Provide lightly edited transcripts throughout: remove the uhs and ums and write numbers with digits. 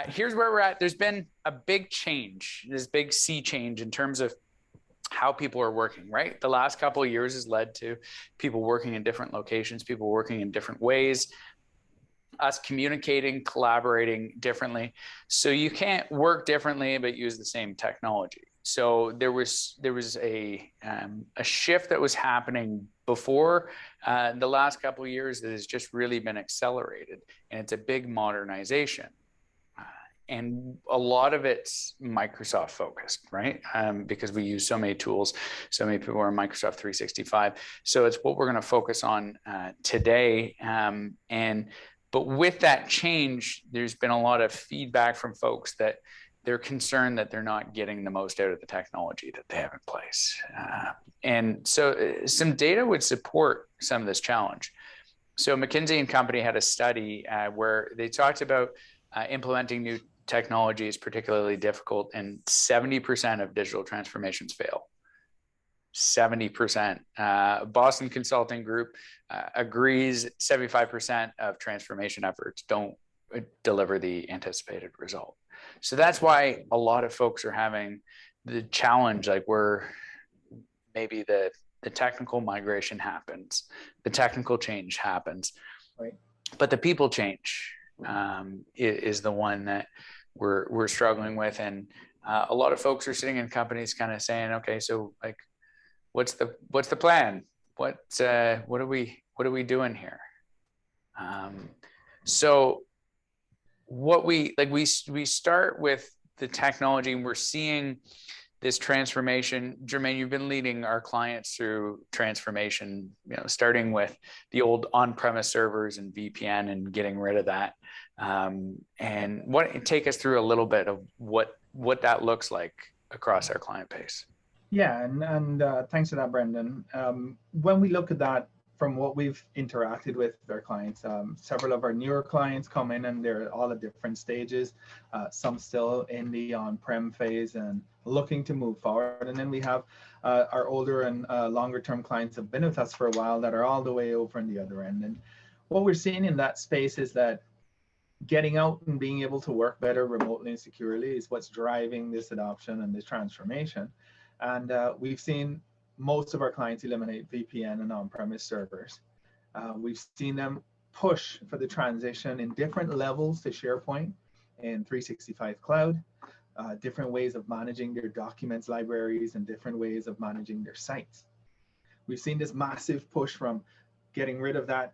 Here's where we're at. There's been a big change, this big sea change in terms of how people are working, right? The last couple of years has led to people working in different locations, people working in different ways, us communicating, collaborating differently. So you can't work differently but use the same technology. So there was a shift that was happening before the last couple of years that has just really been accelerated, and it's a big modernization. And a lot of it's Microsoft focused, right? Because we use so many tools, so many people are Microsoft 365. So it's what we're going to focus on today. But with that change, there's been a lot of feedback from folks that they're concerned that they're not getting the most out of the technology that they have in place. And so some data would support some of this challenge. So McKinsey and Company had a study where they talked about implementing new technology is particularly difficult, and 70% of digital transformations fail. 70%. Boston Consulting Group agrees 75% of transformation efforts don't deliver the anticipated result. So that's why a lot of folks are having the challenge, like where maybe the technical migration happens, the technical change happens, right? But the people change is the one that we're struggling with. And a lot of folks are sitting in companies kind of saying, okay, so like, what's the plan? What are we doing here? So what we start with the technology, and we're seeing this transformation. Jermaine, you've been leading our clients through transformation, starting with the old on-premise servers and VPN and getting rid of that. And take us through a little bit of what that looks like across our client base. Yeah, and thanks for that, Brendan. When we look at that from what we've interacted with our clients, several of our newer clients come in and they're all at different stages, some still in the on-prem phase and looking to move forward. And then we have our older and longer term clients have been with us for a while that are all the way over on the other end. And what we're seeing in that space is that getting out and being able to work better remotely and securely is what's driving this adoption and this transformation. And we've seen most of our clients eliminate VPN and on-premise servers. We've seen them push for the transition in different levels to SharePoint and 365 Cloud, different ways of managing their documents, libraries, and different ways of managing their sites. We've seen this massive push from getting rid of that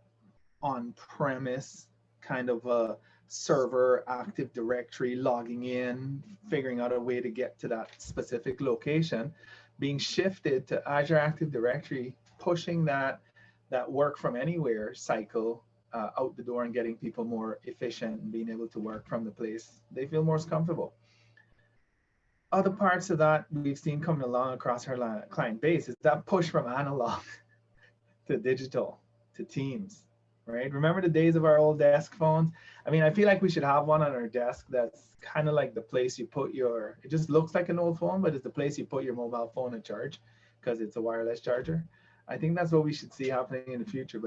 on-premise kind of a server, Active Directory, logging in, figuring out a way to get to that specific location, being shifted to Azure Active Directory, pushing that work from anywhere cycle out the door and getting people more efficient and being able to work from the place they feel most comfortable. Other parts of that we've seen coming along across our client base is that push from analog to digital to Teams, right? Remember the days of our old desk phones? I mean, I feel like we should have one on our desk that's kind of like the place you put it just looks like an old phone, but it's the place you put your mobile phone to charge because it's a wireless charger. I think that's what we should see happening in the future,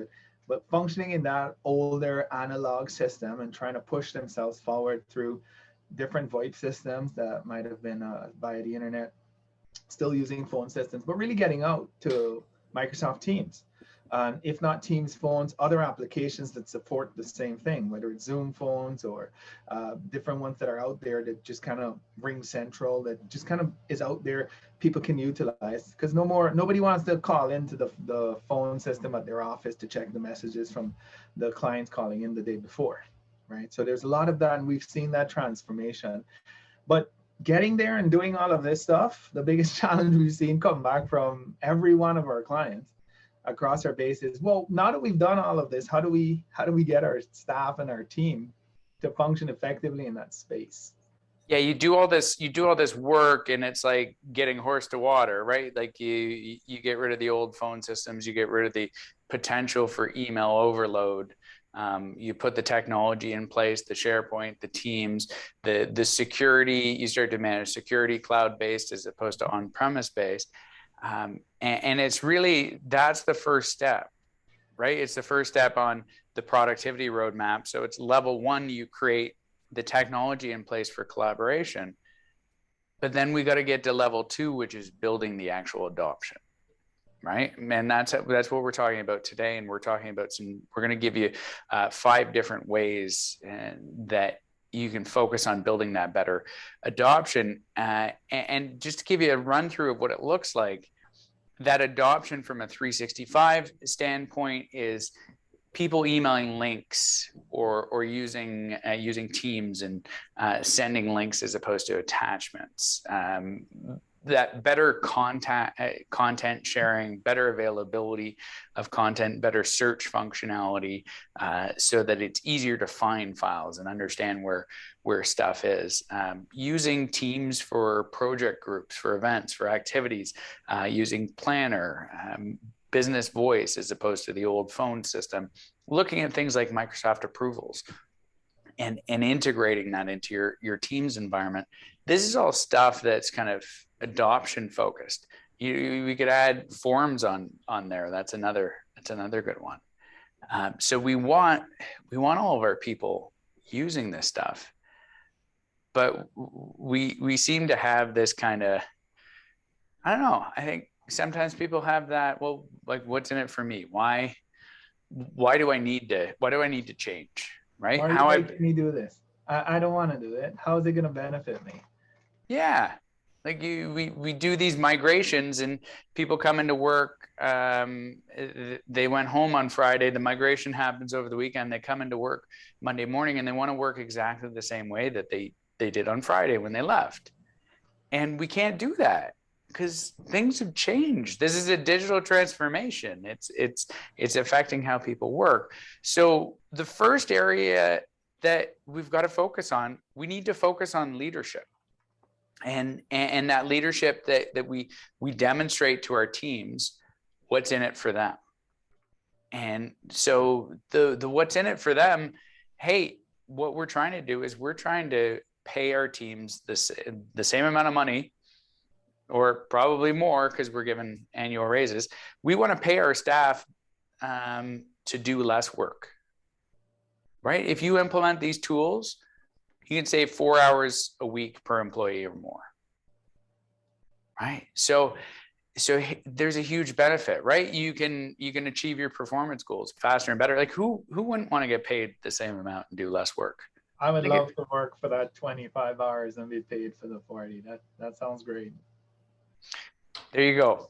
but functioning in that older analog system and trying to push themselves forward through different VoIP systems that might have been via the internet, still using phone systems, but really getting out to Microsoft Teams. If not Teams phones, other applications that support the same thing, whether it's Zoom phones or different ones that are out there that just kind of ring central, that just kind of is out there, people can utilize, because nobody wants to call into the phone system at their office to check the messages from the clients calling in the day before, right? So there's a lot of that, and we've seen that transformation. But getting there and doing all of this stuff, the biggest challenge we've seen come back from every one of our clients across our base is, well, now that we've done all of this, how do we get our staff and our team to function effectively in that space? Yeah, you do all this work, and it's like getting horse to water, right? Like you get rid of the old phone systems, you get rid of the potential for email overload. You put the technology in place, the SharePoint, the Teams, the security. You start to manage security cloud-based as opposed to on-premise based. And it's really, that's the first step, right? It's the first step on the productivity roadmap. So it's level one, you create the technology in place for collaboration. But then we got to get to level 2, which is building the actual adoption, right? And that's what we're talking about today. And we're talking about we're going to give you 5 different ways that you can focus on building that better adoption. And just to give you a run through of what it looks like, that adoption from a 365 standpoint is people emailing links or using Teams and sending links as opposed to attachments. That better content sharing, better availability of content, better search functionality, so that it's easier to find files and understand where stuff is. Using Teams for project groups, for events, for activities, using Planner, business voice as opposed to the old phone system, looking at things like Microsoft approvals and integrating that into your Teams environment. This is all stuff that's kind of adoption focused. We could add forms on there. That's another good one. So we want all of our people using this stuff, but we seem to have this kind of, I don't know, I think sometimes people have that, well, like, what's in it for me? Why do I need to change? Right? Why are you making me do this? I don't want to do it. How is it going to benefit me? Yeah. Like we do these migrations and people come into work. They went home on Friday. The migration happens over the weekend. They come into work Monday morning and they want to work exactly the same way that they did on Friday when they left. And we can't do that because things have changed. This is a digital transformation. It's affecting how people work. So the first area that we've got to focus on, we need to focus on leadership. And that leadership that we demonstrate to our teams what's in it for them. And so the what's in it for them, hey, what we're trying to do is we're trying to pay our teams the same amount of money, or probably more because we're given annual raises. We want to pay our staff to do less work, right? If you implement these tools, you can save 4 hours a week per employee or more, right? So there's a huge benefit, right? You can achieve your performance goals faster and better. Like who wouldn't want to get paid the same amount and do less work? I would love to work for that 25 hours and be paid for the 40. That sounds great. There you go.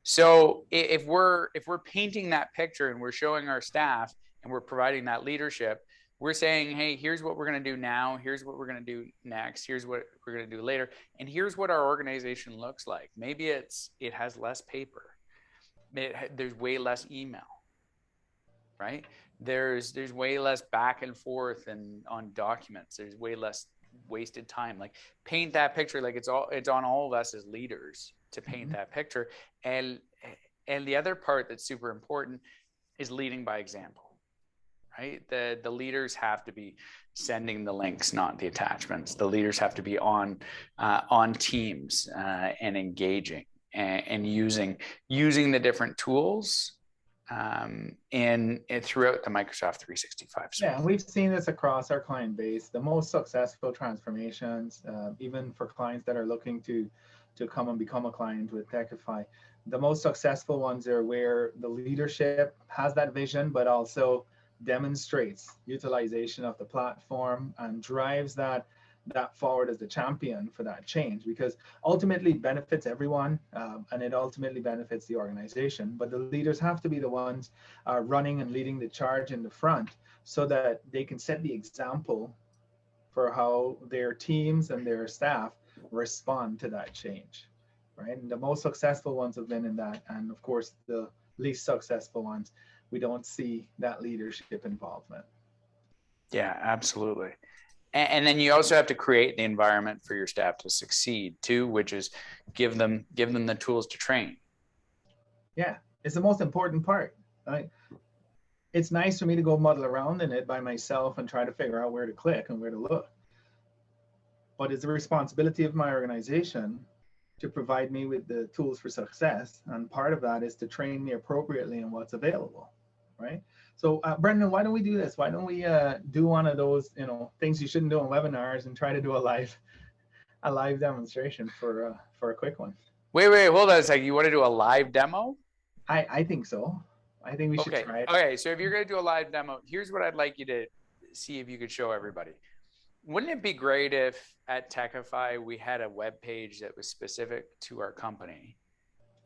So if we're painting that picture and we're showing our staff and we're providing that leadership, we're saying, hey, here's what we're going to do now. Here's what we're going to do next. Here's what we're going to do later. And here's what our organization looks like. Maybe it has less paper. There's way less email, right? There's way less back and forth and on documents. There's way less wasted time. Like paint that picture. Like it's on all of us as leaders to paint that picture. And the other part that's super important is leading by example. Right? The leaders have to be sending the links, not the attachments. The leaders have to be on Teams and engaging and using the different tools and throughout the Microsoft 365. Yeah, and we've seen this across our client base. The most successful transformations, even for clients that are looking to come and become a client with Techify, the most successful ones are where the leadership has that vision, but also demonstrates utilization of the platform and drives that forward as the champion for that change, because ultimately it benefits everyone and it ultimately benefits the organization. But the leaders have to be the ones running and leading the charge in the front so that they can set the example for how their teams and their staff respond to that change, right? And the most successful ones have been in that, and of course the least successful ones, we don't see that leadership involvement. Yeah, absolutely. And then you also have to create the environment for your staff to succeed too, which is give them the tools to train. Yeah, it's the most important part. Right? It's nice for me to go muddle around in it by myself and try to figure out where to click and where to look. But it's the responsibility of my organization to provide me with the tools for success. And part of that is to train me appropriately in what's available. right? So Brendan, why don't we do this? Why don't we do one of those, things you shouldn't do on webinars and try to do a live demonstration for a quick one. Wait, hold on a second. You want to do a live demo? I think so. I think we should try it. Okay, so if you're going to do a live demo, here's what I'd like you to see if you could show everybody. Wouldn't it be great if at Techify we had a web page that was specific to our company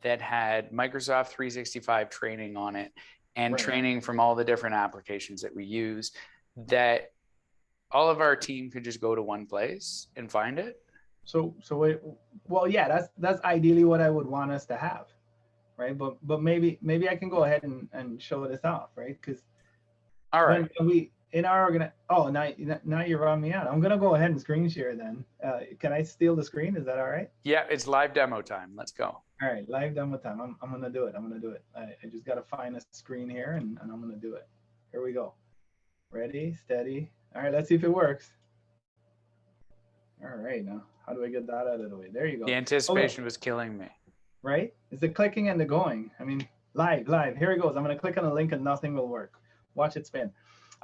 that had Microsoft 365 training on it and Right. training from all the different applications that we use, that all of our team could just go to one place and find it? Well, yeah, that's ideally what I would want us to have, right? But maybe I can go ahead and show this off, right? Because all right, when we in our now you're on me out. I'm gonna go ahead and screen share then. Can I steal the screen? Is that all right? Yeah, it's live demo time. Let's go. All right, live demo time. I'm gonna do it. I just gotta find a screen here and I'm gonna do it. Here we go. Ready, steady. All right, let's see if it works. All right, now how do I get that out of the way? There you go. The anticipation was killing me. Right? It's the clicking and the going. I mean, live. Here it goes. I'm gonna click on the link and nothing will work. Watch it spin.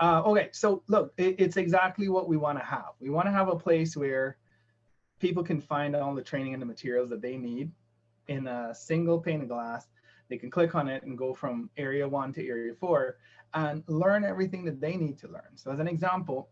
Okay, so look, it's exactly what we want to have. We want to have a place where people can find all the training and the materials that they need in a single pane of glass. They can click on it and go from area 1 to area 4 and learn everything that they need to learn. So as an example,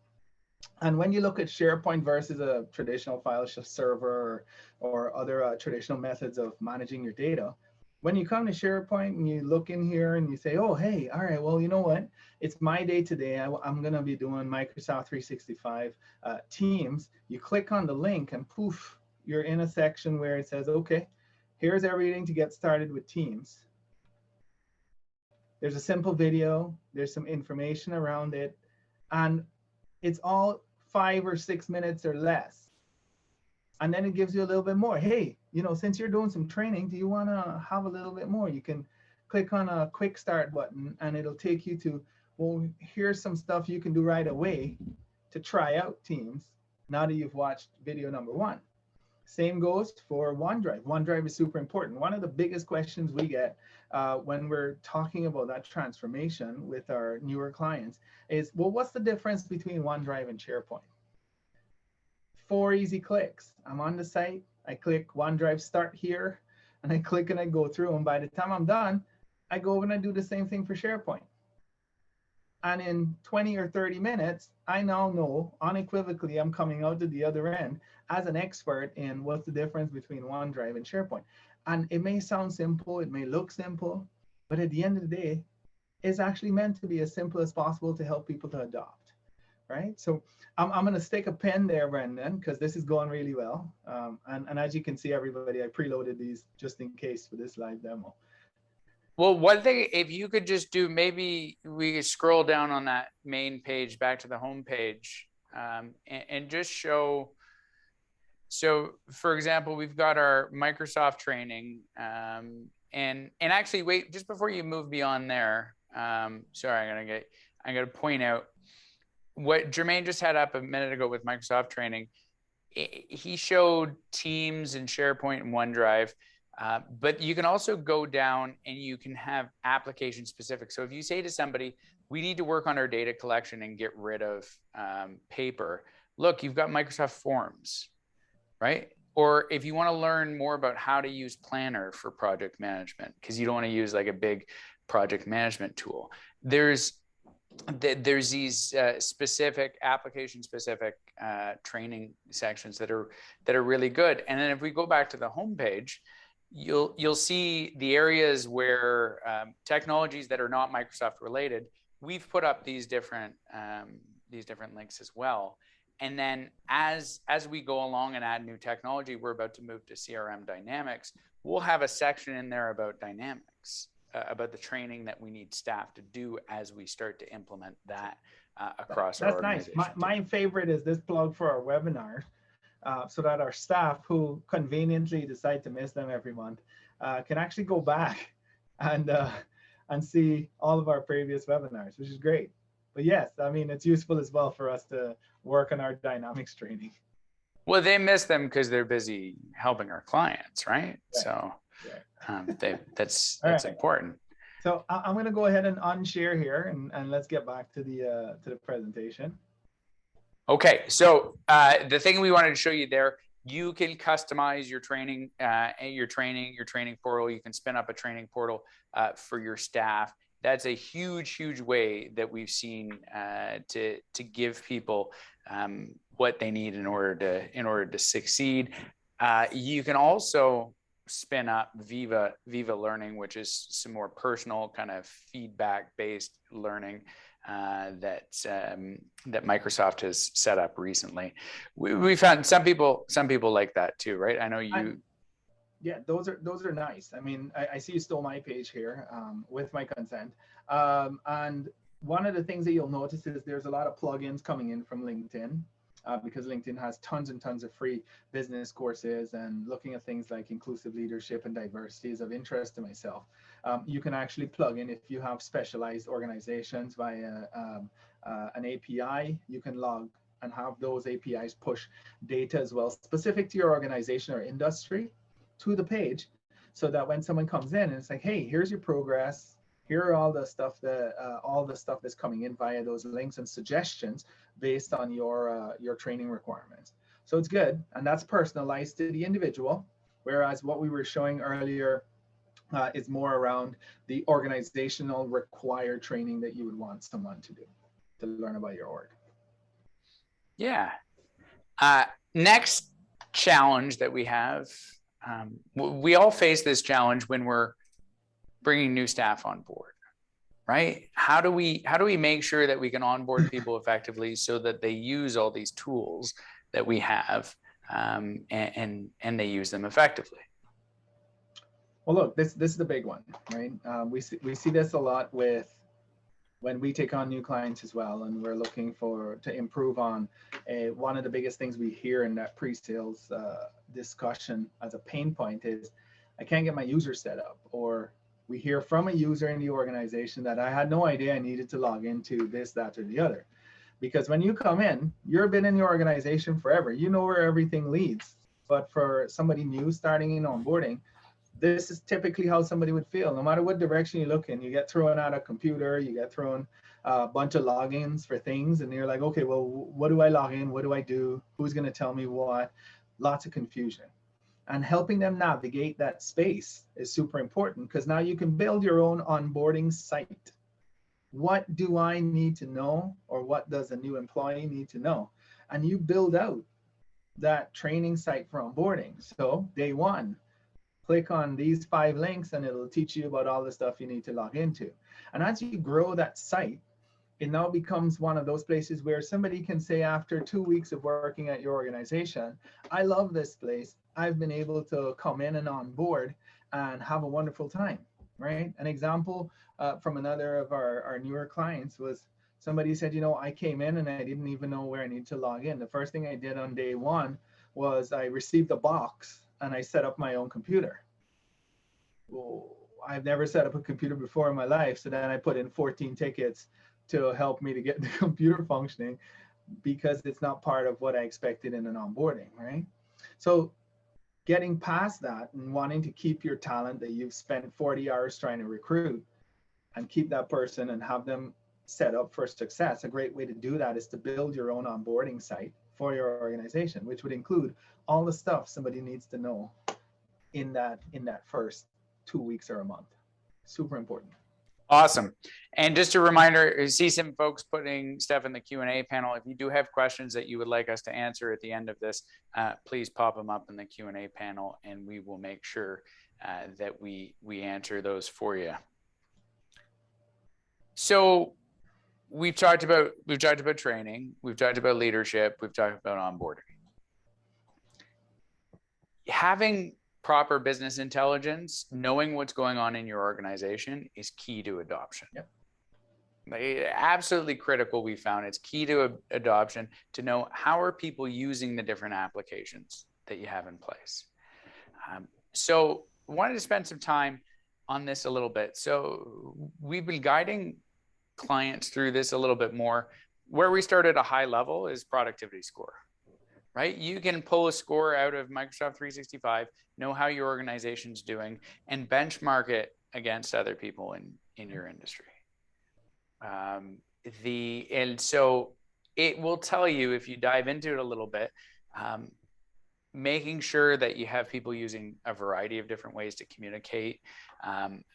and when you look at SharePoint versus a traditional file server or other traditional methods of managing your data, when you come to SharePoint and you look in here and you say, oh, hey, all right, well, you know what? It's my day today. I'm going to be doing Microsoft 365 Teams. You click on the link and poof, you're in a section where it says, okay, here's everything to get started with Teams. There's a simple video. There's some information around it. And it's all 5 or 6 minutes or less. And then it gives you a little bit more. Hey, since you're doing some training, do you want to have a little bit more? You can click on a quick start button and it'll take you to, well, here's some stuff you can do right away to try out Teams now that you've watched video number 1. Same goes for OneDrive. OneDrive is super important. One of the biggest questions we get when we're talking about that transformation with our newer clients is, well, what's the difference between OneDrive and SharePoint? 4 easy clicks. I'm on the site. I click OneDrive start here, and I click and I go through. And by the time I'm done, I go and I do the same thing for SharePoint. And in 20 or 30 minutes, I now know unequivocally I'm coming out to the other end as an expert in what's the difference between OneDrive and SharePoint. And it may sound simple, it may look simple, but at the end of the day, it's actually meant to be as simple as possible to help people to adopt. Right? So I'm going to stick a pen there, Brendan, because this is going really well. And as you can see, everybody, I preloaded these just in case for this live demo. Well, one thing, if you could just do, maybe we could scroll down on that main page back to the home page and just show. So, for example, we've got our Microsoft training. And actually, wait, just before you move beyond there, sorry, I'm going to point out what Jermaine just had up a minute ago with Microsoft training. He showed Teams and SharePoint and OneDrive, but you can also go down and you can have application specific. So if you say to somebody, we need to work on our data collection and get rid of paper, look, you've got Microsoft Forms, right? Or if you want to learn more about how to use Planner for project management, because you don't want to use like a big project management tool, there's these specific application specific training sections that are really good. And then if we go back to the homepage, you'll see the areas where technologies that are not Microsoft related, we've put up these different links as well. And then as we go along and add new technology, we're about to move to CRM Dynamics. We'll have a section in there about Dynamics, about the training that we need staff to do as we start to implement that across our organization. That's nice. My favorite is this plug for our webinar, so that our staff who conveniently decide to miss them every month can actually go back and see all of our previous webinars, which is great. But yes, I mean, it's useful as well for us to work on our Dynamics training. Well, they miss them because they're busy helping our clients, right? So that's right. important. So I'm going to go ahead and unshare here, and let's get back to the presentation. Okay, so the thing we wanted to show you there, you can customize your training, your training portal. You can spin up a training portal for your staff. That's a huge way that we've seen to give people what they need in order to succeed. You can also spin up Viva Learning, which is some more personal kind of feedback based learning that Microsoft has set up recently. We found some people like that too, right? I know you. Yeah, those are nice. I mean, I see you stole my page here with my consent. And one of the things that you'll notice is there's a lot of plugins coming in from LinkedIn. Because LinkedIn has tons and tons of free business courses, and looking at things like inclusive leadership and diversity is of interest to myself. You can actually plug in, if you have specialized organizations via an API, you can log and have those APIs push data as well, specific to your organization or industry, to the page, so that when someone comes in and it's like, hey, here's your progress, here are all the stuff that's coming in via those links and suggestions based on your training requirements. So it's good, and that's personalized to the individual. Whereas what we were showing earlier is more around the organizational required training that you would want someone to do to learn about your org. Yeah. Next challenge that we have, we all face this challenge when we're bringing new staff on board, right? How do we make sure that we can onboard people effectively so that they use all these tools that we have and they use them effectively? Well, look, this is the big one, right? We see this a lot with when we take on new clients as well, and we're looking to improve on one of the biggest things we hear in that pre-sales discussion as a pain point is, I can't get my user set up, or we hear from a user in the organization that I had no idea I needed to log into this, that, or the other. Because when you come in, you've been in the organization forever, you know where everything leads. But for somebody new starting in onboarding, this is typically how somebody would feel. No matter what direction you look in, you get thrown out a computer, you get thrown a bunch of logins for things, and you're like, okay, well, what do I log in? What do I do? Who's going to tell me what? Lots of confusion. And helping them navigate that space is super important, because now you can build your own onboarding site. What do I need to know, or what does a new employee need to know? And you build out that training site for onboarding. So day one, click on these 5 links and it'll teach you about all the stuff you need to log into. And as you grow that site, it now becomes one of those places where somebody can say, after 2 weeks of working at your organization, I love this place. I've been able to come in and on board and have a wonderful time, right? An example from another of our newer clients was somebody said, you know, I came in and I didn't even know where I need to log in. The first thing I did on day one was I received a box and I set up my own computer. Well, I've never set up a computer before in my life. So then I put in 14 tickets to help me to get the computer functioning, because it's not part of what I expected in an onboarding, right? So getting past that and wanting to keep your talent that you've spent 40 hours trying to recruit and keep that person and have them set up for success, a great way to do that is to build your own onboarding site for your organization, which would include all the stuff somebody needs to know in that first 2 weeks or a month. Super important. Awesome. And just a reminder, I see some folks putting stuff in the Q&A panel. If you do have questions that you would like us to answer at the end of this, please pop them up in the Q&A panel, and we will make sure that we answer those for you. So we've talked about training, we've talked about leadership, we've talked about onboarding. Having proper business intelligence, knowing what's going on in your organization, is key to adoption. Yep. Absolutely critical. We found it's key to adoption to know how are people using the different applications that you have in place. So I wanted to spend some time on this a little bit. So we've been guiding clients through this a little bit more. Where we start at a high level is productivity score. Right? You can pull a score out of Microsoft 365, know how your organization's doing, and benchmark it against other people in your industry. And so it will tell you, if you dive into it a little bit, making sure that you have people using a variety of different ways to communicate,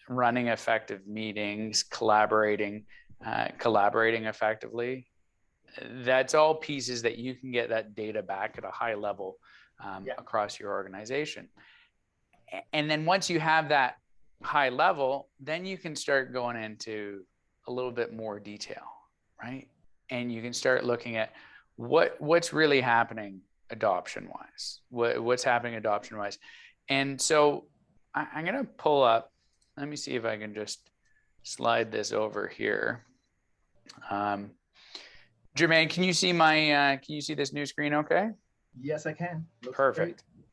running effective meetings, collaborating effectively. That's all pieces that you can get that data back at a high level across your organization. And then once you have that high level, then you can start going into a little bit more detail, right? And you can start looking at what's really happening adoption wise, what's happening adoption wise. And so I'm going to pull up, let me see if I can just slide this over here. Jermaine, can you see can you see this new screen okay? Yes, I can. Looks perfect. Great.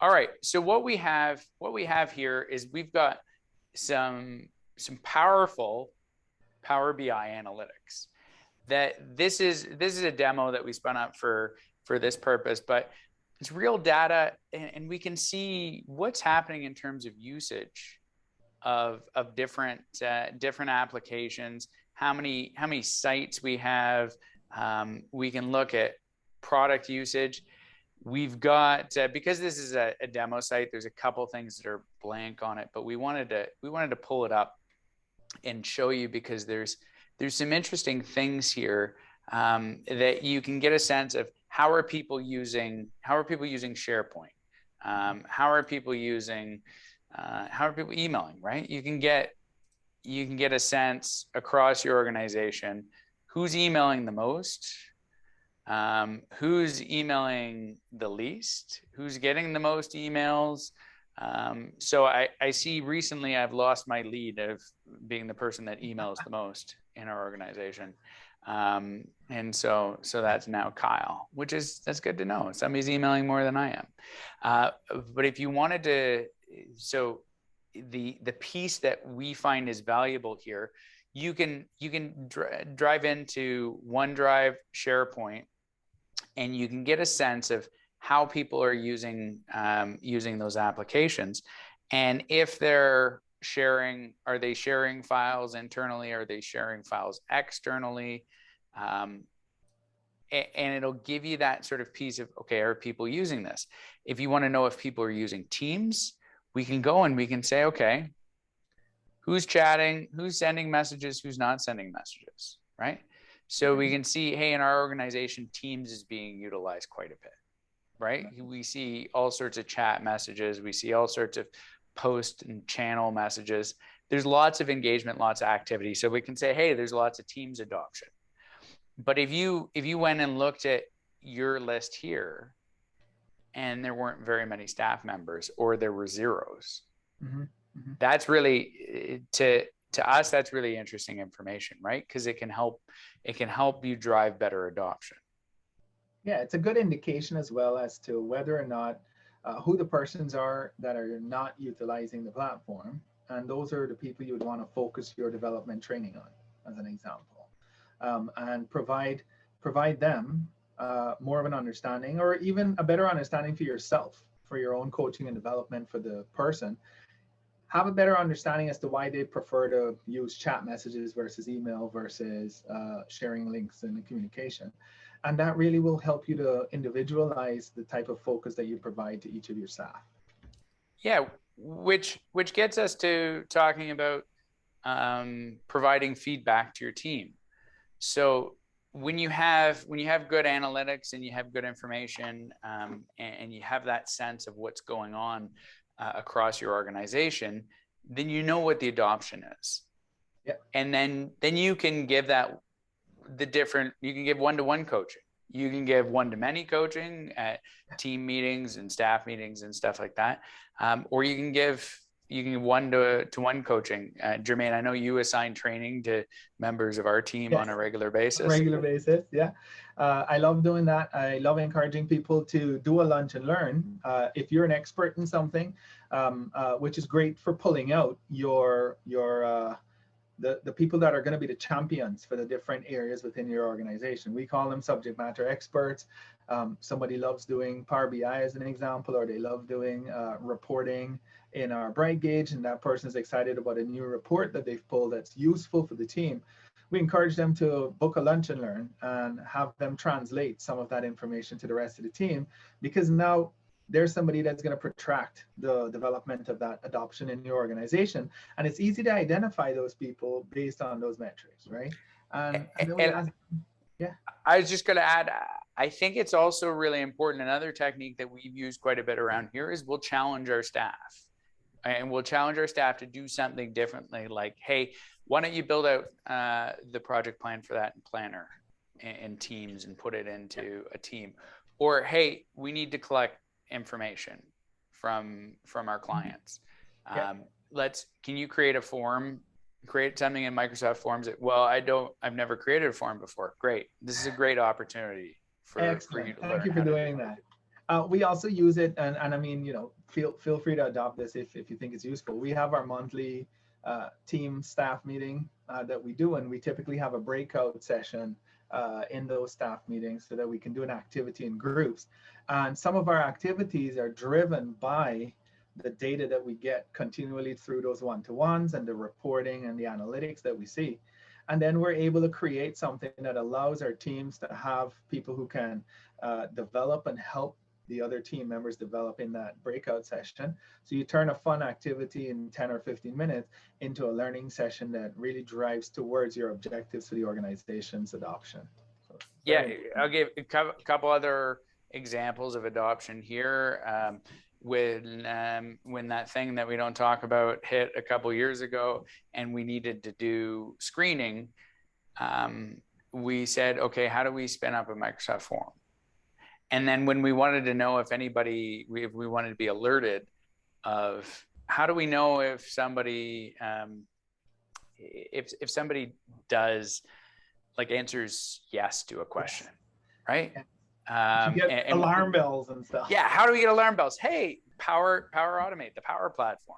All right. So what we have here is we've got some powerful Power BI analytics. That this is a demo that we spun up for this purpose, but it's real data, and we can see what's happening in terms of usage of different applications, how many sites we have. We can look at product usage. We've got because this is a demo site, there's a couple things that are blank on it, but we wanted to pull it up and show you, because there's some interesting things here that you can get a sense of how are people using SharePoint, how are people emailing, right? You can get a sense across your organization who's emailing the most, who's emailing the least, who's getting the most emails. So I see recently I've lost my lead of being the person that emails the most in our organization. And so that's now Kyle, that's good to know. Somebody's emailing more than I am. But if you wanted to, so the piece that we find is valuable here, you can drive into OneDrive, SharePoint, and you can get a sense of how people are using those applications, and if they're sharing, are they sharing files internally? Are they sharing files externally? And it'll give you that sort of piece of, okay, are people using this? If you want to know if people are using Teams, we can go and we can say, okay, who's chatting, who's sending messages, who's not sending messages, right? So we can see, hey, in our organization, Teams is being utilized quite a bit, right? We see all sorts of chat messages. We see all sorts of post and channel messages. There's lots of engagement, lots of activity. So we can say, hey, there's lots of Teams adoption. But if you went and looked at your list here and there weren't very many staff members, or there were zeros, that's really, to us, that's really interesting information, right? Because it can help you drive better adoption. Yeah, it's a good indication as well as to whether or not who the persons are that are not utilizing the platform, and those are the people you would want to focus your development training on, as an example, and provide them more of an understanding, or even a better understanding for yourself, for your own coaching and development for the person. Have a better understanding as to why they prefer to use chat messages versus email versus sharing links in the communication. And that really will help you to individualize the type of focus that you provide to each of your staff. Yeah, which gets us to talking about providing feedback to your team. So when you have good analytics and you have good information, and you have that sense of what's going on across your organization, then you know what the adoption is. Yeah. And then you can give you can give one-to-one coaching. You can give one-to-many coaching at team meetings and staff meetings and stuff like that. Or you can give one-to-one coaching. Jermaine, I know you assign training to members of our team on a regular basis. Yeah. I love doing that. I love encouraging people to do a lunch and learn. If you're an expert in something, which is great for pulling out your the people that are going to be the champions for the different areas within your organization. We call them subject matter experts. Somebody loves doing Power BI as an example, or they love doing reporting in our Bright Gauge, and that person is excited about a new report that they've pulled that's useful for the team. We encourage them to book a lunch and learn and have them translate some of that information to the rest of the team, because now there's somebody that's going to protract the development of that adoption in your organization. And it's easy to identify those people based on those metrics, right? And then yeah. I was just going to add, I think it's also really important. Another technique that we've used quite a bit around here is we'll challenge our staff. And we'll challenge our staff to do something differently, like, hey, why don't you build out the project plan for that in Planner and Teams and put it into a team? Or, hey, we need to collect information from our clients. Can you create a form, create something in Microsoft Forms? Well, I've never created a form before. Great. This is a great opportunity for you to learn. Thank you for doing that. We also use it, and I mean, you know, feel free to adopt this if you think it's useful. We have our monthly team staff meeting that we do, and we typically have a breakout session in those staff meetings so that we can do an activity in groups. And some of our activities are driven by the data that we get continually through those one-to-ones and the reporting and the analytics that we see. And then we're able to create something that allows our teams to have people who can develop and help the other team members develop in that breakout session. So you turn a fun activity in 10 or 15 minutes into a learning session that really drives towards your objectives for the organization's adoption. So yeah, I'll give a couple other examples of adoption here. When that thing that we don't talk about hit a couple years ago and we needed to do screening, we said, okay, how do we spin up a Microsoft form? And then when we wanted to know if we wanted to be alerted of, how do we know if somebody, if somebody does, like, answers yes to a question, right? You get alarm bells and stuff. Yeah, how do we get alarm bells? Hey, Power Automate, the Power Platform,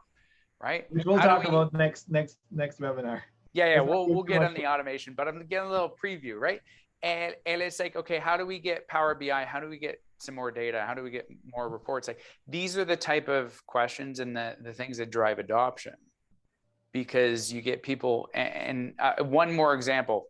right? Which we'll talk about next webinar. Yeah, we'll get on the automation, but I'm getting a little preview, right? And it's like, okay, how do we get Power BI? How do we get some more data? How do we get more reports? Like, these are the type of questions and the things that drive adoption, because you get people. And one more example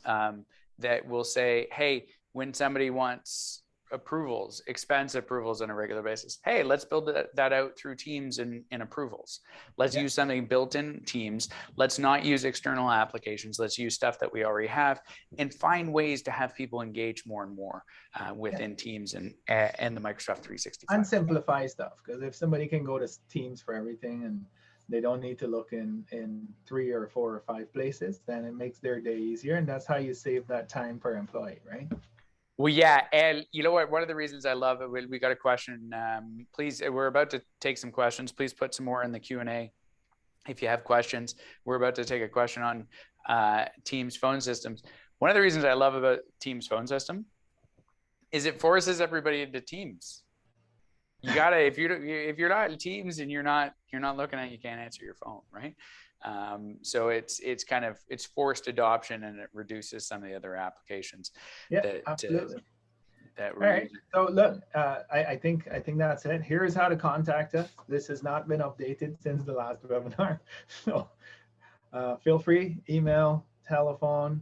that will say, hey, when somebody wants approvals, expense approvals on a regular basis, hey, let's build that out through Teams and approvals. Let's use something built in Teams. Let's not use external applications. Let's use stuff that we already have, and find ways to have people engage more and more within Teams and the Microsoft 365. And simplify stuff, because if somebody can go to Teams for everything and they don't need to look in 3 or 4 or 5 places, then it makes their day easier. And that's how you save that time per employee, right? Well, yeah, and you know what? One of the reasons I love it, we got a question. Please, we're about to take some questions. Please put some more in the Q&A if you have questions. We're about to take a question on Teams phone systems. One of the reasons I love about Teams phone system is it forces everybody into Teams. You gotta, if you're not in Teams and you're not looking at it, you can't answer your phone, right? So it's forced adoption, and it reduces some of the other applications. Yeah, absolutely. All right. So look, I think that's it. Here's how to contact us. This has not been updated since the last webinar. So feel free, email, telephone.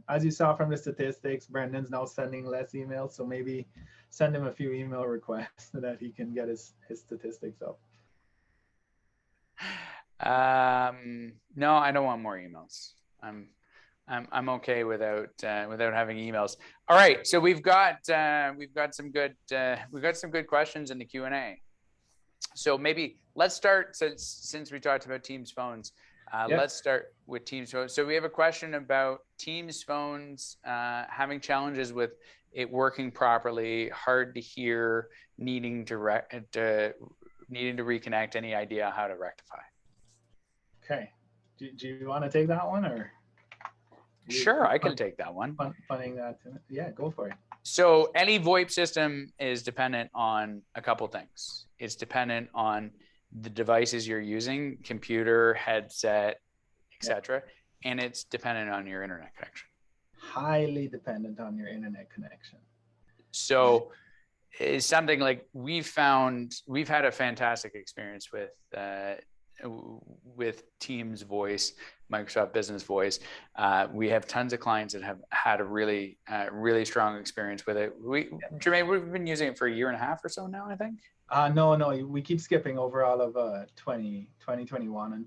As you saw from the statistics, Brendan's now sending less emails, so maybe send him a few email requests so that he can get his statistics up. No, I don't want more emails. I'm okay without having emails. All right, so we've got some good questions in the Q&A. So maybe let's start, since we talked about Teams phones. Let's start with Teams phones. So we have a question about Teams phones having challenges with it working properly, hard to hear, needing to reconnect. Any idea how to rectify? Okay. Do you want to take that one, or? Sure, I can take that one. Funning that. Yeah, go for it. So any VoIP system is dependent on a couple things. It's dependent on the devices you're using, computer, headset, etc. And it's dependent on your internet connection. Highly dependent on your internet connection. So it's something like we've had a fantastic experience with Teams Voice, Microsoft Business Voice. We have tons of clients that have had a really strong experience with it. Jermaine, we've been using it for a year and a half or so now, I think. No, we keep skipping over all of 2021 and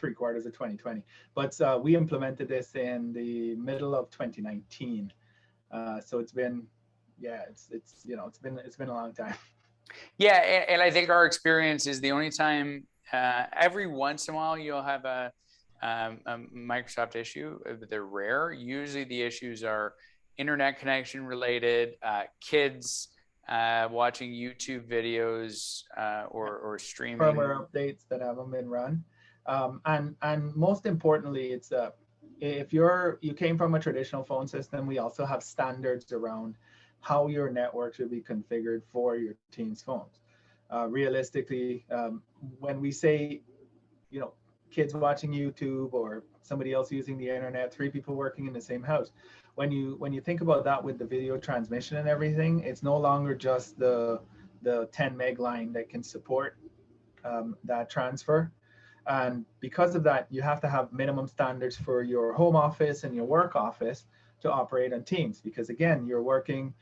3/4 of 2020. But we implemented this in the middle of 2019. So it's been, it's been a long time. Yeah, and I think our experience is the only time every once in a while you'll have a Microsoft issue. They're rare. Usually the issues are internet connection related, kids watching YouTube videos or streaming. Firmware updates that haven't been run. And most importantly, it's if you came from a traditional phone system, we also have standards around how your network should be configured for your team's phones. Realistically, when we say, kids watching YouTube or somebody else using the internet, 3 people working in the same house, when you think about that with the video transmission and everything, it's no longer just the 10 meg line that can support that transfer. And because of that, you have to have minimum standards for your home office and your work office to operate on Teams, because again, you're working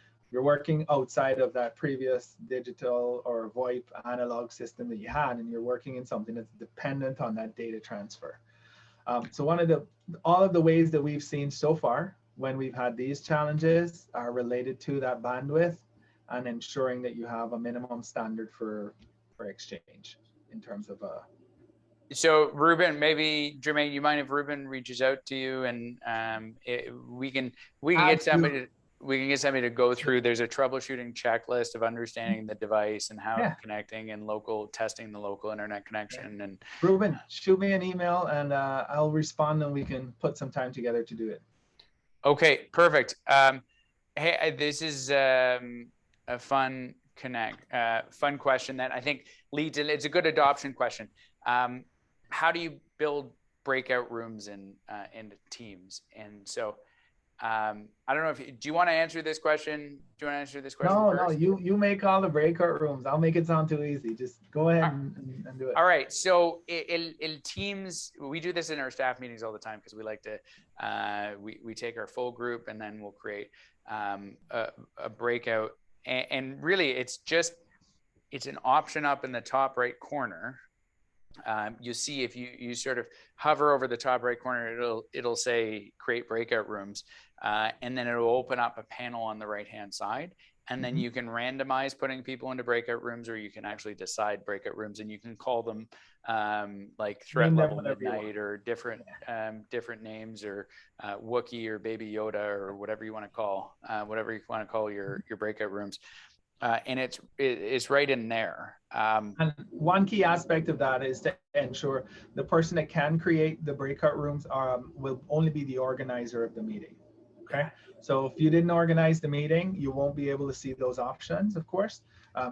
outside of that previous digital or VoIP analog system that you had, and you're working in something that's dependent on that data transfer. So all of the ways that we've seen so far when we've had these challenges are related to that bandwidth and ensuring that you have a minimum standard for exchange in terms of So Ruben, maybe Jermaine, you mind if Ruben reaches out to you and we can get somebody to go through. There's a troubleshooting checklist of understanding the device and how it's connecting and testing the local internet connection. And Ruben, shoot me an email and I'll respond and we can put some time together to do it. Okay, perfect. Hey, this is a fun question that I think leads in. It's a good adoption question. How do you build breakout rooms into Teams? And so I don't know do you want to answer this question? Do you want to answer this question first? No, you make all the breakout rooms. I'll make it sound too easy. Just go ahead and do it. All right. So in Teams, we do this in our staff meetings all the time because we like to, we take our full group and then we'll create a breakout. And really it's an option up in the top right corner. You see if you sort of hover over the top right corner, it'll say create breakout rooms, and then it'll open up a panel on the right hand side, and then you can randomize putting people into breakout rooms, or you can actually decide breakout rooms, and you can call them like threat level midnight or different names, or Wookiee or Baby Yoda or whatever you want to call your breakout rooms. And it's right in there. And one key aspect of that is to ensure the person that can create the breakout rooms will only be the organizer of the meeting. Okay. So if you didn't organize the meeting, you won't be able to see those options, of course.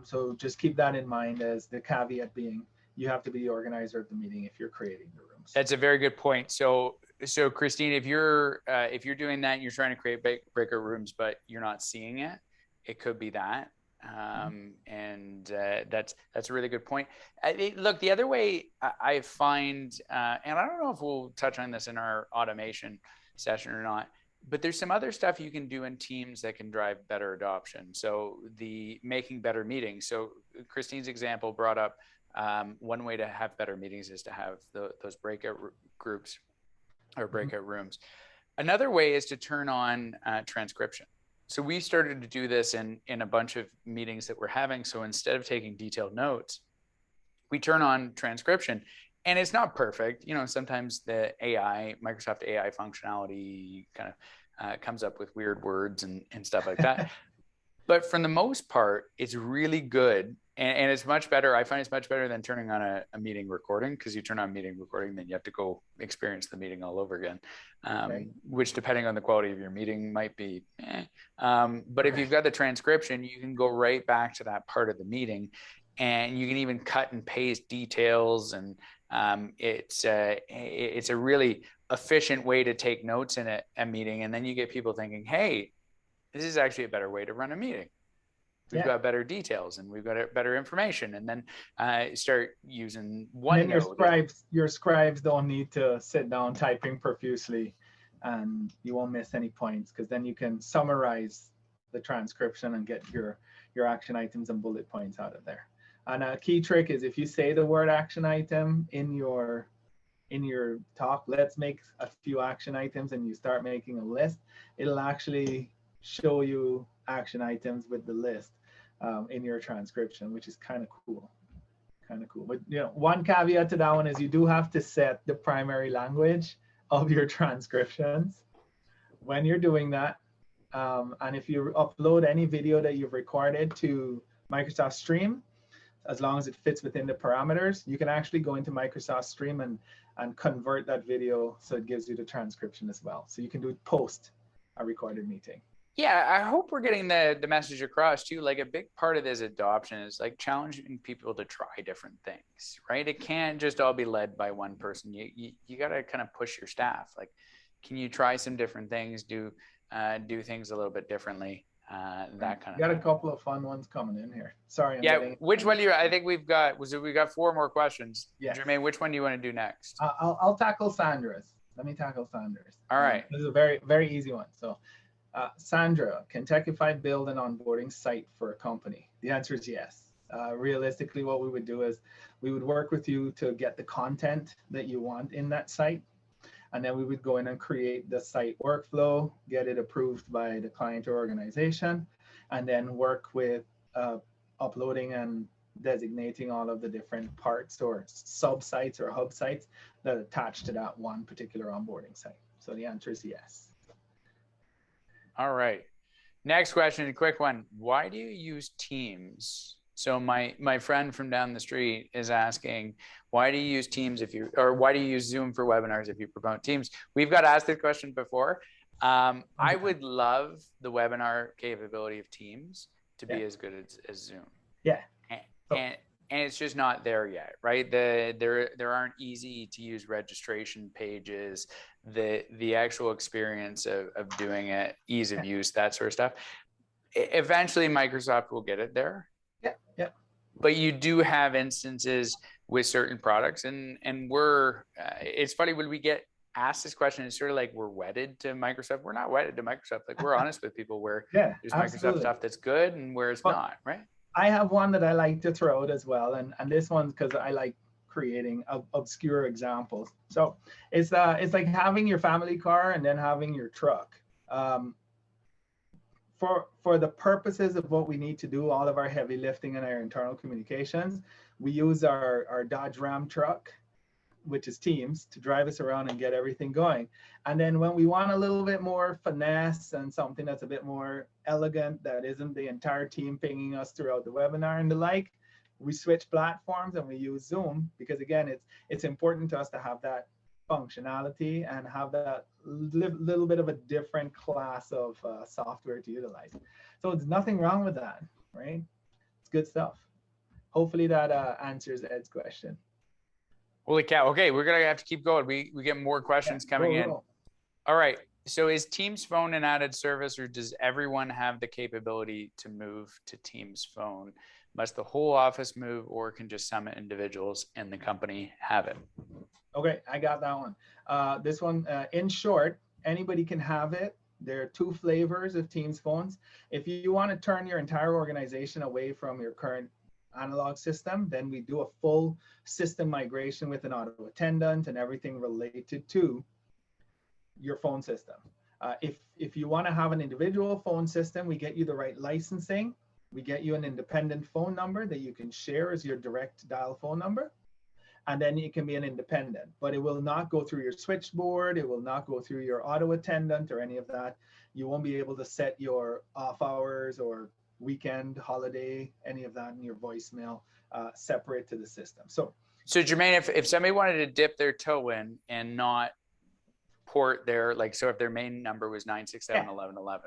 So just keep that in mind, as the caveat being you have to be the organizer of the meeting if you're creating the rooms. That's a very good point. So Christine, if you're doing that and you're trying to create breakout rooms, but you're not seeing it, it could be that. And that's a really good point. Look, the other way I find, and I don't know if we'll touch on this in our automation session or not, but there's some other stuff you can do in Teams that can drive better adoption. So the making better meetings. So Christine's example brought up one way to have better meetings is to have those breakout groups or breakout rooms. Another way is to turn on transcription. So we started to do this in a bunch of meetings that we're having. So instead of taking detailed notes, we turn on transcription, and it's not perfect. Sometimes the Microsoft AI functionality kind of comes up with weird words and stuff like that. But for the most part, it's really good. And it's much better. I find it's much better than turning on a meeting recording, because you turn on meeting recording, then you have to go experience the meeting all over again, which depending on the quality of your meeting might be. But if you've got the transcription, you can go right back to that part of the meeting, and you can even cut and paste details and It's a really efficient way to take notes in a meeting. And then you get people thinking, hey, this is actually a better way to run a meeting. We've got better details and we've got better information. And then start using OneNote. And then your scribes don't need to sit down typing profusely, and you won't miss any points, because then you can summarize the transcription and get your action items and bullet points out of there. And a key trick is, if you say the word action item in your talk, let's make a few action items, and you start making a list, it'll actually show you action items with the list in your transcription, which is kind of cool. But one caveat to that one is you do have to set the primary language of your transcriptions when you're doing that. And if you upload any video that you've recorded to Microsoft Stream, as long as it fits within the parameters, you can actually go into Microsoft Stream and convert that video so it gives you the transcription as well. So you can do it post a recorded meeting. Yeah, I hope we're getting the message across too. Like, a big part of this adoption is like challenging people to try different things, right? It can't just all be led by one person. You got to kind of push your staff. Like, can you try some different things? Do things a little bit differently? That kind of. Got a couple of fun ones coming in here. Sorry. Which one do you? I think we got 4 more questions. Yes. Jermaine, which one do you want to do next? I'll tackle Sandra's. Let me tackle Sandra's. All right. This is a very, very easy one. So. Sandra, can Techify build an onboarding site for a company? The answer is yes. Realistically, what we would do is we would work with you to get the content that you want in that site. And then we would go in and create the site workflow, get it approved by the client or organization, and then work with uploading and designating all of the different parts or sub-sites or hub sites that attach to that one particular onboarding site. So the answer is yes. All right. Next question, a quick one. Why do you use Teams? So my friend from down the street is asking, why do you use Teams why do you use Zoom for webinars if you promote Teams? We've got asked this question before. I would love the webinar capability of Teams to be as good as Zoom. Yeah. And it's just not there yet, right? There aren't easy to use registration pages, the actual experience of doing it, ease of use, that sort of stuff. Eventually, Microsoft will get it there. Yeah. But you do have instances with certain products, and it's funny when we get asked this question, it's sort of like we're wedded to Microsoft. We're not wedded to Microsoft. Like, we're honest with people where there's Microsoft stuff that's good and where it's not, right? I have one that I like to throw out as well, and this one's because I like creating obscure examples. So it's like having your family car and then having your truck. For the purposes of what we need to do, all of our heavy lifting and our internal communications, we use our Dodge Ram truck, which is Teams, to drive us around and get everything going. And then when we want a little bit more finesse and something that's a bit more elegant, that isn't the entire team pinging us throughout the webinar and the like, we switch platforms and we use Zoom, because again, it's important to us to have that functionality and have that little bit of a different class of software to utilize. So there's nothing wrong with that, right? It's good stuff. Hopefully that answers Ed's question. Holy cow. Okay, we're going to have to keep going. We get more questions coming in. All right. So is Teams Phone an added service, or does everyone have the capability to move to Teams Phone? Must the whole office move, or can just some individuals in the company have it? Okay, I got that one. This one, in short, anybody can have it. There are 2 flavors of Teams Phones. If you want to turn your entire organization away from your current analog system, then we do a full system migration with an auto attendant and everything related to your phone system. If you want to have an individual phone system, we get you the right licensing. We get you an independent phone number that you can share as your direct dial phone number. And then it can be an independent, but it will not go through your switchboard. It will not go through your auto attendant or any of that. You won't be able to set your off hours or weekend, holiday, any of that in your voicemail separate to the system. So Jermaine, if somebody wanted to dip their toe in and not port their, like, so if their main number was 967-1111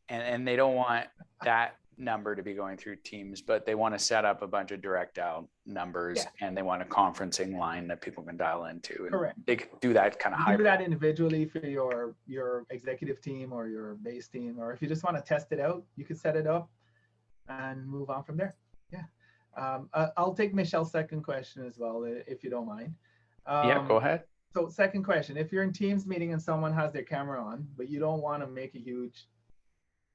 and they don't want that number to be going through Teams, but they want to set up a bunch of direct dial numbers and they want a conferencing line that people can dial into. And Correct. they can do that kind of hybrid. Do that individually for your executive team or your base team, or if you just want to test it out, you can set it up and move on from there. Yeah. I'll take Michelle's second question as well, if you don't mind. Yeah, go ahead. So second question, if you're in Teams meeting and someone has their camera on, but you don't want to make a huge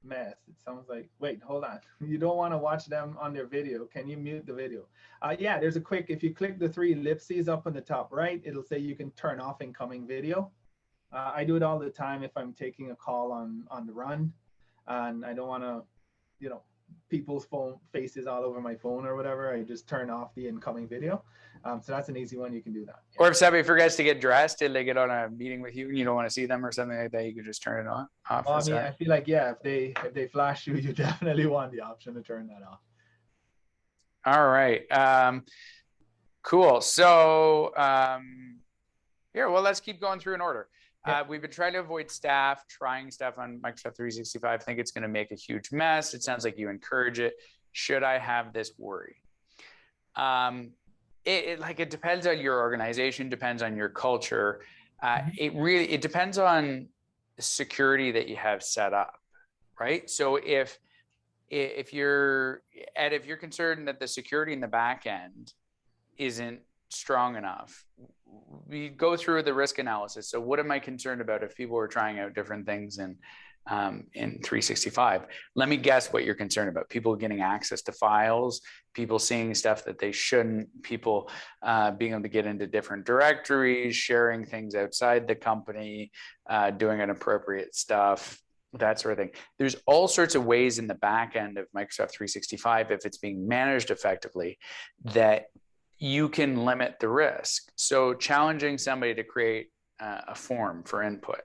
mess, it sounds like, wait, hold on. You don't want to watch them on their video. Can you mute the video? Yeah, there's a quick, if you click the 3 ellipses up on the top right, it'll say you can turn off incoming video. I do it all the time if I'm taking a call on the run and I don't want to, people's phone faces all over my phone or whatever. I just turn off the incoming video. So that's an easy one. You can do that. Yeah. Or if somebody forgets to get dressed and they get on a meeting with you and you don't want to see them or something like that, you can just turn it off. Well, I mean, I feel like, yeah, if they flash you, you definitely want the option to turn that off. All right. Cool. So here, well, let's keep going through in order. Yeah. We've been trying to avoid trying stuff on Microsoft 365. I think it's going to make a huge mess. It sounds like you encourage it. Should I have this worry? It depends on your organization, depends on your culture. It depends on the security that you have set up, right? So if you're concerned that the security in the back end isn't strong enough, we go through the risk analysis. So what am I concerned about if people are trying out different things in 365? Let me guess what you're concerned about. People getting access to files, people seeing stuff that they shouldn't, people being able to get into different directories, sharing things outside the company, doing inappropriate stuff, that sort of thing. There's all sorts of ways in the back end of Microsoft 365, if it's being managed effectively, that you can limit the risk. So challenging somebody to create a form for input,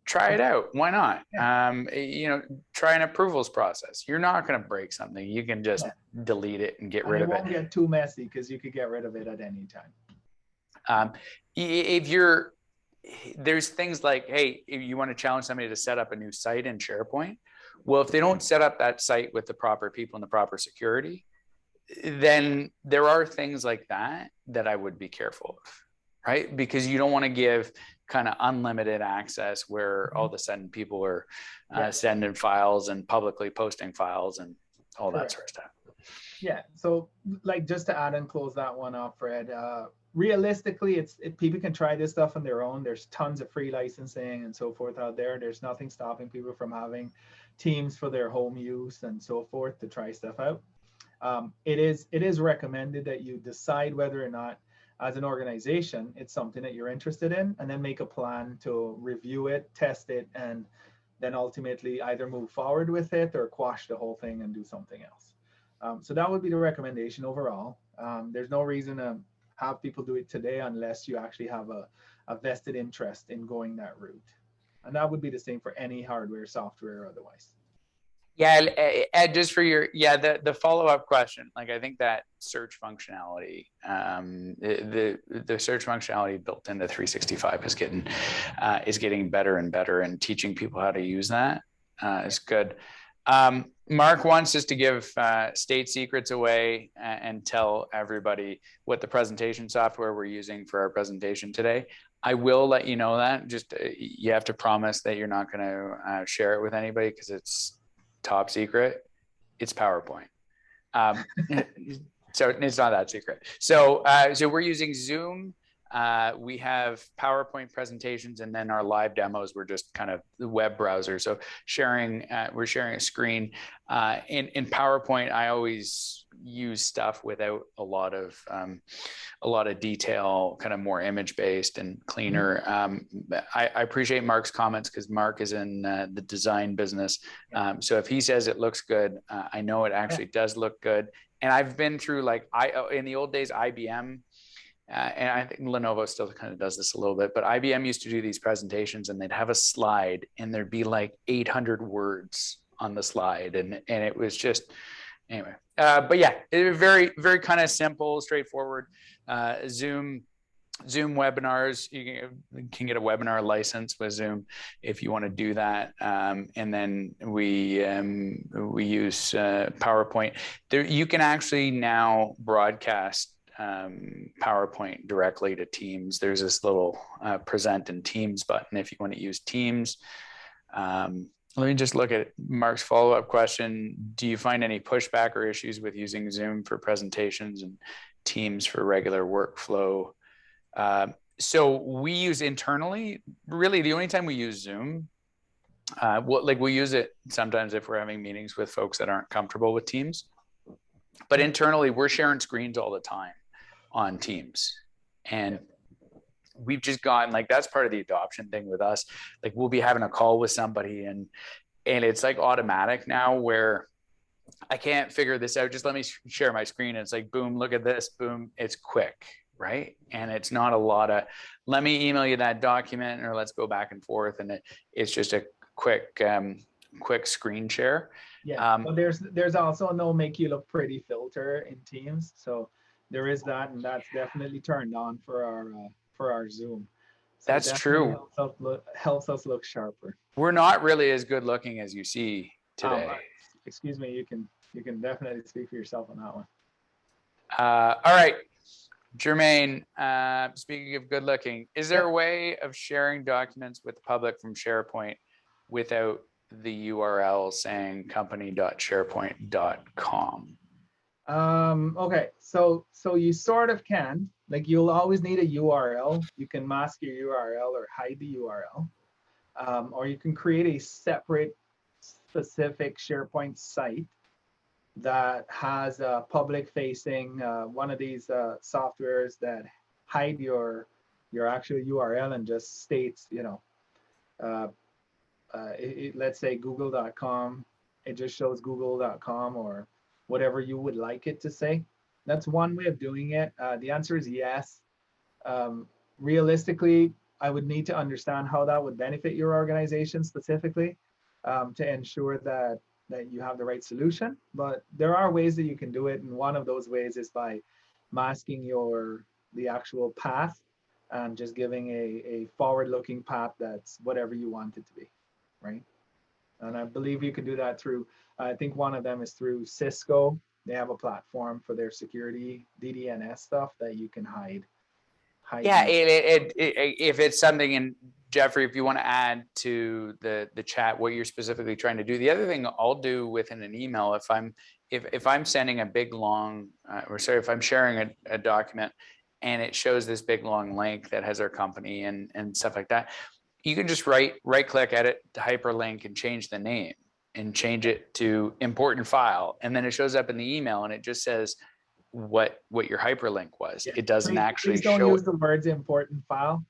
try it out. Why not? Yeah. Try an approvals process. You're not going to break something. You can just delete it and get rid of it. It won't get too messy because you could get rid of it at any time. There's things like, hey, if you want to challenge somebody to set up a new site in SharePoint, well, if they don't set up that site with the proper people and the proper security, then there are things like that I would be careful of, right? Because you don't want to give kind of unlimited access where all of a sudden people are sending files and publicly posting files and all that sort of stuff. Yeah. So like, just to add and close that one up, Fred, realistically, people can try this stuff on their own. There's tons of free licensing and so forth out there. There's nothing stopping people from having Teams for their home use and so forth to try stuff out. It is recommended that you decide whether or not, as an organization, it's something that you're interested in, and then make a plan to review it, test it, and then ultimately either move forward with it or quash the whole thing and do something else. So that would be the recommendation overall. There's no reason to have people do it today unless you actually have a vested interest in going that route. And that would be the same for any hardware, software, or otherwise. Yeah, Ed, just for the follow-up question, like I think that search functionality, the search functionality built into 365 is getting better and better, and teaching people how to use that is good. Mark wants us to give state secrets away and tell everybody what the presentation software we're using for our presentation today. I will let you know that. Just you have to promise that you're not going to share it with anybody because it's top secret. It's PowerPoint. So it's not that secret. So we're using Zoom. We have PowerPoint presentations, and then our live demos were just kind of the web browser. So we're sharing a screen. In PowerPoint, I always use stuff without a lot of detail, kind of more image based and cleaner. I appreciate Mark's comments because Mark is in the design business. So if he says it looks good, I know it actually does look good. And I've been through, like, in the old days, IBM, and I think Lenovo still kind of does this a little bit, but IBM used to do these presentations and they'd have a slide and there'd be like 800 words on the slide. And it was just, anyway, but yeah, it was very, very kind of simple, straightforward. Zoom Zoom webinars, you can get a webinar license with Zoom if you want to do that. And then we use PowerPoint. There, you can actually now broadcast PowerPoint directly to Teams. There's this little present in Teams button if you want to use Teams. Let me just look at Mark's follow-up question. Do you find any pushback or issues with using Zoom for presentations and Teams for regular workflow? So we use internally, really the only time we use Zoom, we use it sometimes if we're having meetings with folks that aren't comfortable with Teams, but internally we're sharing screens all the time on Teams. And we've just gotten, like, that's part of the adoption thing with us. Like, we'll be having a call with somebody and it's like automatic now where I can't figure this out. Just let me share my screen. And it's like, boom, look at this, boom. It's quick, right? And it's not a lot of, let me email you that document or let's go back and forth. And it's just a quick screen share. Yeah, but there's also no make you look pretty filter in Teams. So there is that, and that's definitely turned on for our Zoom. So that's true. Helps us look sharper. We're not really as good looking as you see today. Excuse me, you can definitely speak for yourself on that one. All right, Jermaine, speaking of good looking, is there a way of sharing documents with the public from SharePoint without the URL saying company.sharepoint.com? Okay, so you sort of can, like, you'll always need a URL. You can mask your URL or hide the URL, or you can create a separate specific SharePoint site that has a public facing one of these softwares that hide your actual URL and just states, let's say google.com, it just shows google.com or whatever you would like it to say. That's one way of doing it. The answer is yes. Realistically, I would need to understand how that would benefit your organization specifically to ensure that you have the right solution. But there are ways that you can do it. And one of those ways is by masking the actual path and just giving a forward-looking path that's whatever you want it to be, right? And I believe you can do that through, I think one of them is through Cisco. They have a platform for their security DDNS stuff that you can hide. Yeah, if it's something, and Jeffrey, if you want to add to the chat what you're specifically trying to do. The other thing I'll do within an email, if I'm sending a big long, if I'm sharing a document and it shows this big long link that has our company and stuff like that, you can just right click, edit to hyperlink and change the name and change it to important file, and then it shows up in the email and it just says what your hyperlink was. Yeah. It doesn't actually show. Please don't use the words important file.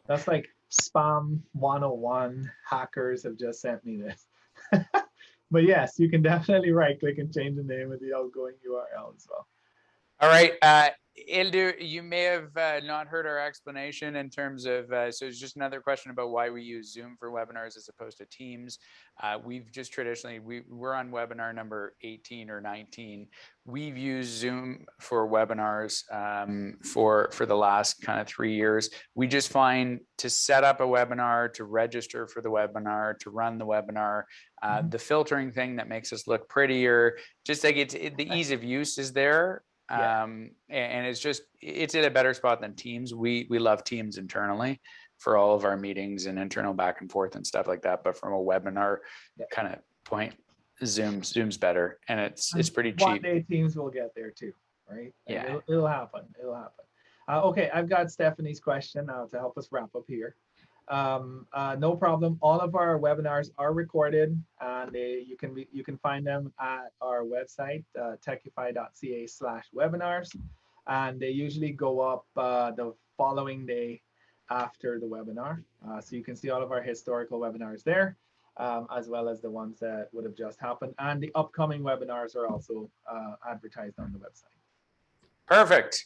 That's like spam 101. Hackers have just sent me this. But yes, you can definitely right click and change the name of the outgoing URL as well. All right. Ildu, you may have not heard our explanation in terms of, so it's just another question about why we use Zoom for webinars as opposed to Teams. We've just traditionally, we're on webinar number 18 or 19. We've used Zoom for webinars for the last kind of 3 years. We just find to set up a webinar, to register for the webinar, to run the webinar, the filtering thing that makes us look prettier, just like the ease of use is there. Yeah. And it's in a better spot than Teams. We love Teams internally for all of our meetings and internal back and forth and stuff like that. But from a webinar kind of point, Zoom's better, and it's pretty cheap. One day Teams will get there too, right? Yeah, it'll happen. Okay, I've got Stephanie's question now to help us wrap up here. No problem. All of our webinars are recorded, and you can find them at our website, techify.ca/webinars, and they usually go up the following day after the webinar. So you can see all of our historical webinars there, as well as the ones that would have just happened, and the upcoming webinars are also advertised on the website. Perfect.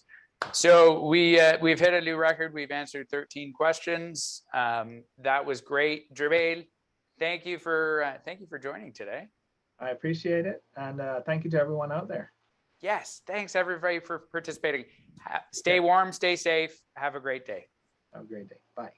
So we've hit a new record. We've answered 13 questions. That was great. Jermaine, thank you for joining today. I appreciate it, and thank you to everyone out there. Yes. Thanks everybody for participating. Stay warm, stay safe. Have a great day. Have a great day. Bye.